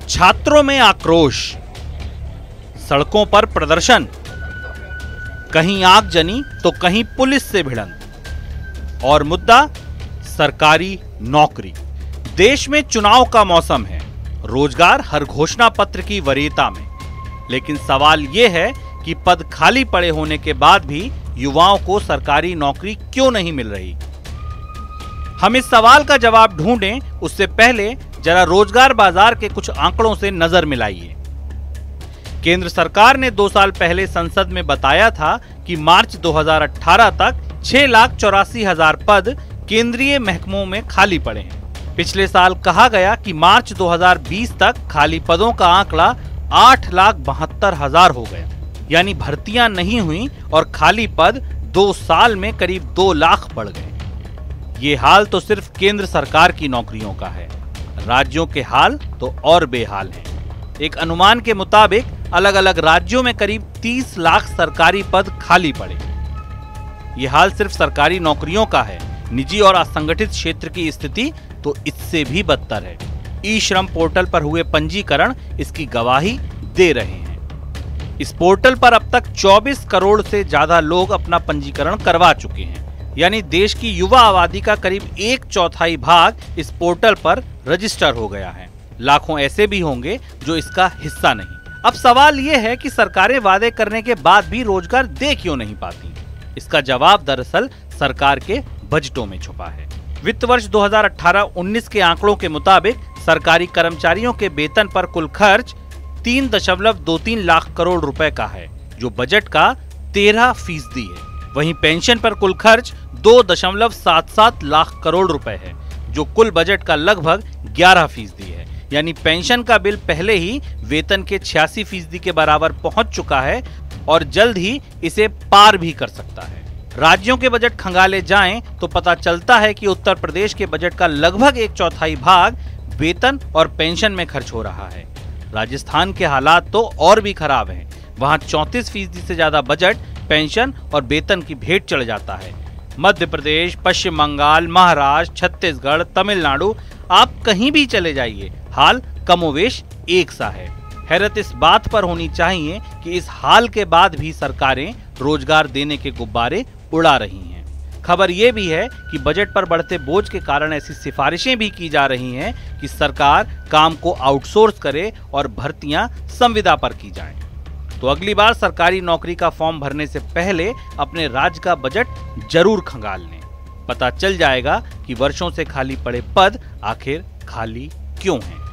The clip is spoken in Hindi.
छात्रों में आक्रोश, सड़कों पर प्रदर्शन, कहीं आगजनी तो कहीं पुलिस से भिड़ंत। और मुद्दा सरकारी नौकरी। देश में चुनाव का मौसम है, रोजगार हर घोषणा पत्र की वरीयता में। लेकिन सवाल यह है कि पद खाली पड़े होने के बाद भी युवाओं को सरकारी नौकरी क्यों नहीं मिल रही। हम इस सवाल का जवाब ढूंढें उससे पहले जरा रोजगार बाजार के कुछ आंकड़ों से नजर मिलाइए। केंद्र सरकार ने 2 साल पहले संसद में बताया था कि मार्च 2018 तक 6,84,000 पद केंद्रीय महकमों में खाली पड़े हैं। पिछले साल कहा गया कि मार्च 2020 तक खाली पदों का आंकड़ा 8,72,000 हो गया, यानी भर्तियां नहीं हुई और खाली पद 2 साल में करीब 2 लाख बढ़ गए। ये हाल तो सिर्फ केंद्र सरकार की नौकरियों का है, राज्यों के हाल तो और बेहाल हैं। एक अनुमान के मुताबिक अलग अलग राज्यों में करीब 30 लाख सरकारी पद खाली पड़े। यह हाल सिर्फ सरकारी नौकरियों का है, निजी और असंगठित क्षेत्र की स्थिति तो इससे भी बदतर है। ई श्रम पोर्टल पर हुए पंजीकरण इसकी गवाही दे रहे हैं। इस पोर्टल पर अब तक 24 करोड़ से ज्यादा लोग अपना पंजीकरण करवा चुके हैं, यानी देश की युवा आबादी का करीब 1/4 भाग इस पोर्टल पर रजिस्टर हो गया है। लाखों ऐसे भी होंगे जो इसका हिस्सा नहीं। अब सवाल यह है कि सरकारें वादे करने के बाद भी रोजगार दे क्यों नहीं पाती। इसका जवाब दरअसल सरकार के बजटों में छुपा है। वित्त वर्ष 2018-19 के आंकड़ों के मुताबिक सरकारी कर्मचारियों के वेतन पर कुल खर्च 3.23 लाख करोड़ रुपए का है, जो बजट का 13% है। वहीं पेंशन पर कुल खर्च 2.77 लाख करोड़ रुपए है, जो कुल बजट का लगभग 11% है। यानी पेंशन का बिल पहले ही वेतन के 86% के बराबर पहुंच चुका है और जल्द ही इसे पार भी कर सकता है। राज्यों के बजट खंगाले जाएं तो पता चलता है कि उत्तर प्रदेश के बजट का लगभग 1/4 भाग वेतन और पेंशन में खर्च हो रहा है। राजस्थान के हालात तो और भी खराब हैं। वहां 34% से ज्यादा बजट पेंशन और वेतन की भेंट चढ़ जाता है। मध्य प्रदेश, पश्चिम बंगाल, महाराष्ट्र, छत्तीसगढ़, तमिलनाडु, आप कहीं भी चले जाइए, हाल कमोवेश एक सा है। हैरत इस बात पर होनी चाहिए कि इस हाल के बाद भी सरकारें रोजगार देने के गुब्बारे उड़ा रही हैं। खबर यह भी है कि बजट पर बढ़ते बोझ के कारण ऐसी सिफारिशें भी की जा रही हैं कि सरकार काम को आउटसोर्स करे और भर्तियां संविदा पर की जाएं। तो अगली बार सरकारी नौकरी का फॉर्म भरने से पहले अपने राज्य का बजट जरूर खंगाल लें। पता चल जाएगा कि वर्षों से खाली पड़े पद आखिर खाली क्यों हैं।